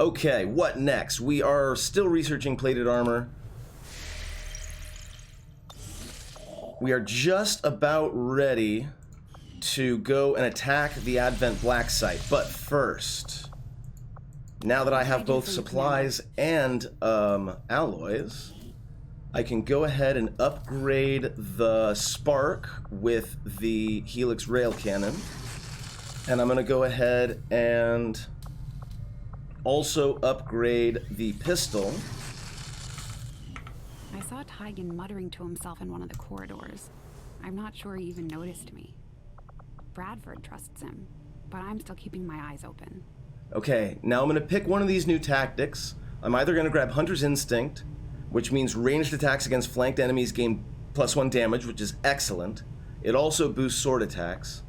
Okay, what next? We are still researching plated armor. We are just about ready to go and attack the Advent Black Site. But first, now that I have both supplies and alloys, I can go ahead and upgrade the Spark with the Helix Rail Cannon. And I'm going to go ahead and also upgrade the pistol. I saw Tygan muttering to himself in one of the corridors. I'm not sure he even noticed me. Bradford trusts him, but I'm still keeping my eyes open. Okay, now I'm going to pick one of these new tactics. I'm either going to grab Hunter's Instinct, which means ranged attacks against flanked enemies gain +1 damage, which is excellent. It also boosts sword attacks.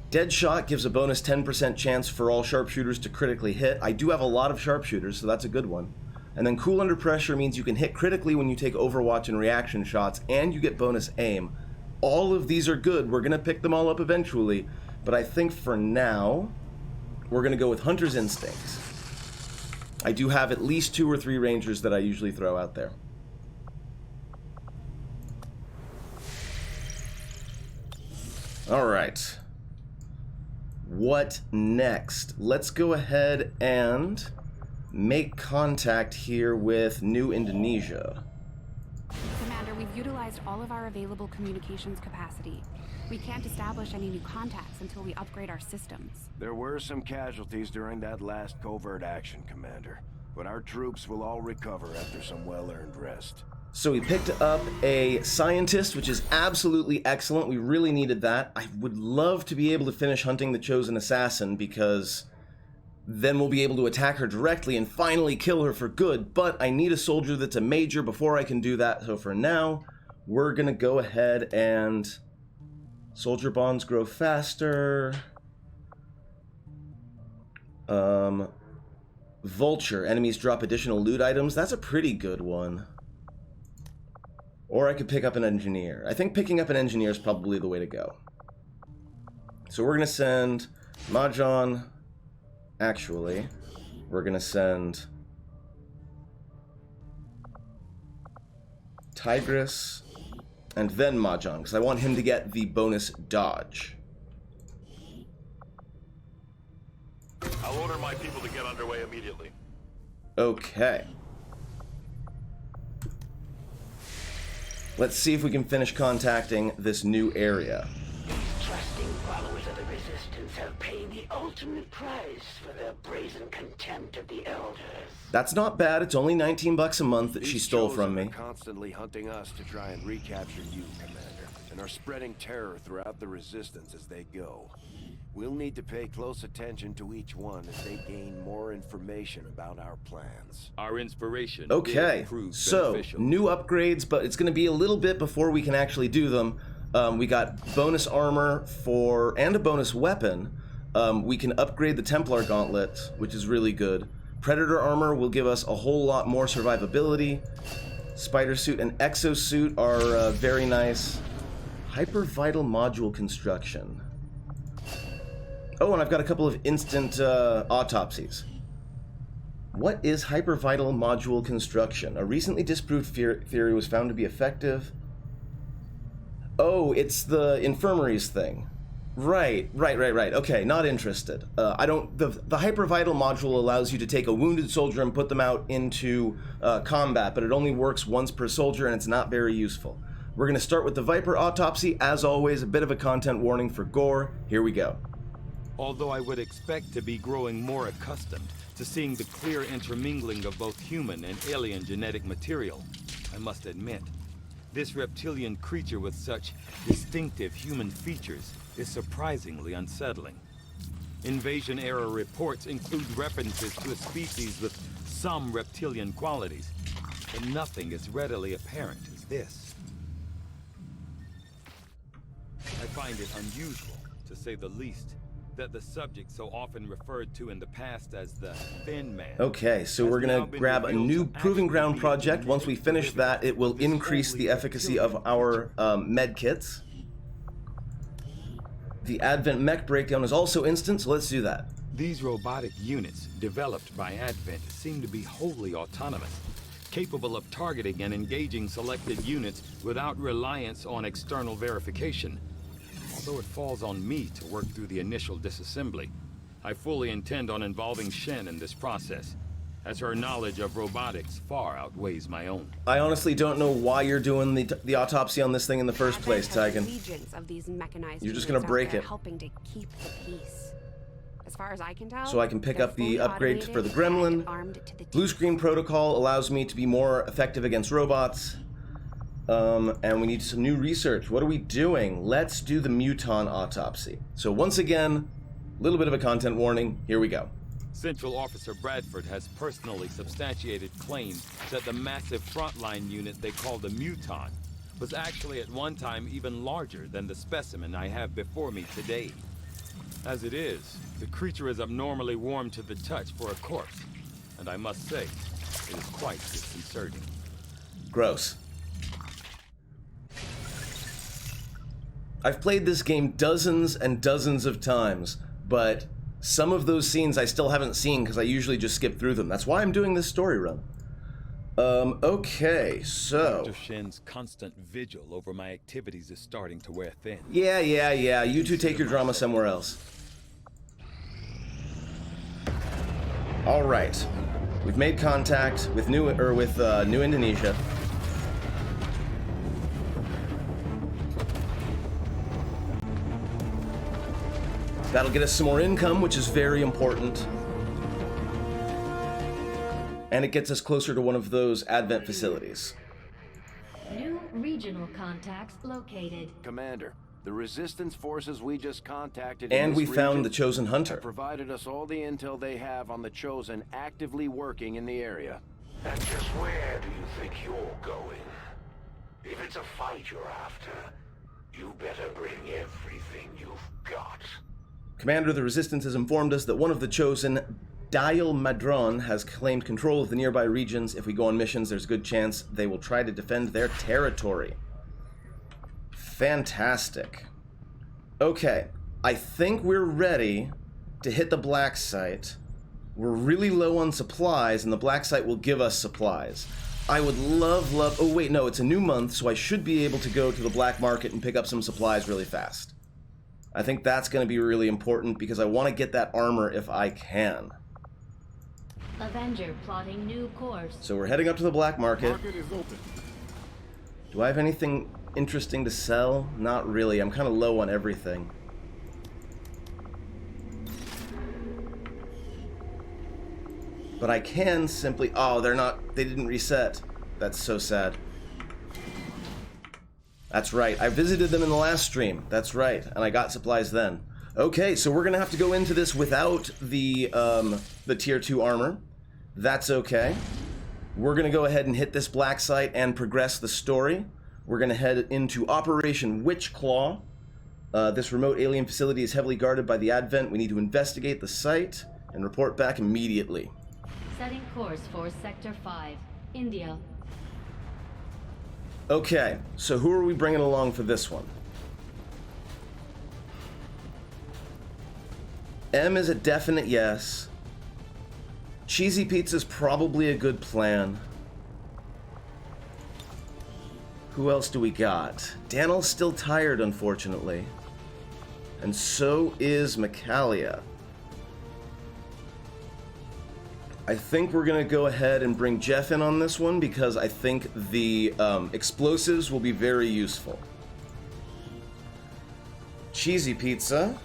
Deadshot gives a bonus 10% chance for all sharpshooters to critically hit. I do have a lot of sharpshooters, so that's a good one. And then Cool Under Pressure means you can hit critically when you take Overwatch and reaction shots, and you get bonus aim. All of these are good. We're going to pick them all up eventually, but I think for now, we're going to go with Hunter's Instinct. I do have at least 2 or 3 Rangers that I usually throw out there. Alright. What next? Let's go ahead and make contact here with New Indonesia. Commander, we've utilized all of our available communications capacity. We can't establish any new contacts until we upgrade our systems. There were some casualties during that last covert action, Commander. But our troops will all recover after some well-earned rest. So we picked up a scientist, which is absolutely excellent. We really needed that. I would love to be able to finish hunting the Chosen Assassin, because then we'll be able to attack her directly and finally kill her for good. But I need a soldier that's a major before I can do that. So for now, we're going to go ahead and... Soldier bonds grow faster. Vulture. Enemies drop additional loot items. That's a pretty good one. Or I could pick up an engineer. I think picking up an engineer is probably the way to go. So we're going to send Mahjong. Actually, we're going to send Tigress and then Mahjong, because I want him to get the bonus dodge. I'll order my people to get underway immediately. Okay. Let's see if we can finish contacting this new area. Trusting followers of the Resistance have paid the ultimate price for their brazen contempt of the Elders. That's not bad. It's only 19 bucks a month that she stole from me. These Chosen are constantly hunting us to try and recapture you, Commander, and are spreading terror throughout the Resistance as they go. We'll need to pay close attention to each one as they gain more information about our plans. Our inspiration. Okay, so new upgrades, but it's going to be a little bit before we can actually do them. We got bonus armor and a bonus weapon. We can upgrade the Templar Gauntlet, which is really good. Predator armor will give us a whole lot more survivability. Spider suit and exosuit are very nice. Hyper vital module construction. Oh, and I've got a couple of instant autopsies. What is hypervital module construction? A recently disproved theory was found to be effective. Oh, it's the infirmaries thing. Right. Okay, not interested. The hypervital module allows you to take a wounded soldier and put them out into combat, but it only works once per soldier and it's not very useful. We're going to start with the Viper autopsy. As always, a bit of a content warning for gore. Here we go. Although I would expect to be growing more accustomed to seeing the clear intermingling of both human and alien genetic material, I must admit, this reptilian creature with such distinctive human features is surprisingly unsettling. Invasion-era reports include references to a species with some reptilian qualities, but nothing as readily apparent as this. I find it unusual, to say the least, that the subject so often referred to in the past as the Thin Man. Okay, so we're going to grab a new Proving Ground project. Once we finish that, it will increase the efficacy of our med kits. The Advent Mech Breakdown is also instant, so let's do that. These robotic units, developed by Advent, seem to be wholly autonomous, capable of targeting and engaging selected units without reliance on external verification. Although it falls on me to work through the initial disassembly, I fully intend on involving Shen in this process, as her knowledge of robotics far outweighs my own. I honestly don't know why you're doing the autopsy on this thing in the first place, Tygan. Legions of these mechanized You're just gonna break it. helping to keep the peace. As far as I can tell, So I can pick they're up the fully upgrade for the automated gremlin. and armed to the Blue teeth. screen protocol allows me to be more effective against robots. And we need some new research. What are we doing? Let's do the muton autopsy. So once again, a little bit of a content warning. Here we go. Central Officer Bradford has personally substantiated claims that the massive frontline unit they call the Muton was actually at one time even larger than the specimen I have before me today. As it is, the creature is abnormally warm to the touch for a corpse, and I must say, it is quite disconcerting. Gross. I've played this game dozens and dozens of times, but some of those scenes I still haven't seen because I usually just skip through them. That's why I'm doing this story run. Okay, so... Dr. Shen's constant vigil over my activities is starting to wear thin. Yeah. You two take your drama somewhere else. All right. We've made contact with New Indonesia. That'll get us some more income, which is very important. And it gets us closer to one of those Advent facilities. New regional contacts located. Commander, the resistance forces we just contacted And in we this found region the Chosen Hunter. have provided us all the intel they have on the Chosen actively working in the area. And just where do you think you're going? If it's a fight you're after, you better bring everything you've got. Commander, the Resistance has informed us that one of the Chosen, Dial Madron, has claimed control of the nearby regions. If we go on missions, there's a good chance they will try to defend their territory. Fantastic. Okay, I think we're ready to hit the black site. We're really low on supplies, and the black site will give us supplies. I would love... Oh, wait, no, it's a new month, so I should be able to go to the black market and pick up some supplies really fast. I think that's going to be really important because I want to get that armor if I can. Avenger plotting new course. So we're heading up to the black market. Market is open. Do I have anything interesting to sell? Not really. I'm kind of low on everything. But I can simply... Oh, they didn't reset. That's so sad. That's right. I visited them in the last stream. That's right. And I got supplies then. Okay, so we're going to have to go into this without the tier 2 armor. That's okay. We're going to go ahead and hit this black site and progress the story. We're going to head into Operation Witchclaw. This remote alien facility is heavily guarded by the Advent. We need to investigate the site and report back immediately. Setting course for Sector 5, India. Okay, so who are we bringing along for this one? M is a definite yes. Cheesy Pizza's probably a good plan. Who else do we got? Daniel's still tired, unfortunately. And so is Micalia. I think we're going to go ahead and bring Jeff in on this one because I think the explosives will be very useful. Cheesy Pizza.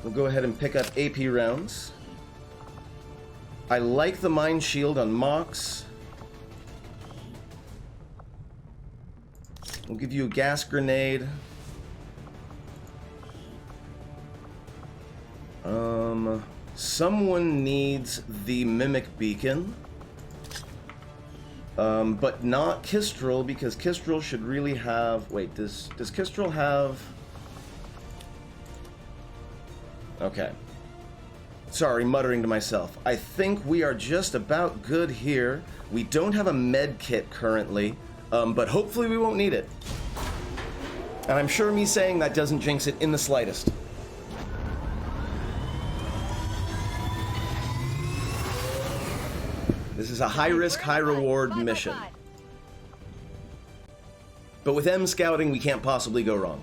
We'll go ahead and pick up AP rounds. I like the Mind Shield on Mox. We'll give you a gas grenade. Someone needs the Mimic Beacon. But not Kistrel, because Kistrel should really have... Wait, does Kistrel have... Okay. Sorry, muttering to myself. I think we are just about good here. We don't have a med kit currently, but hopefully we won't need it. And I'm sure me saying that doesn't jinx it in the slightest. This is a high-risk, high-reward mission. But with M scouting, we can't possibly go wrong.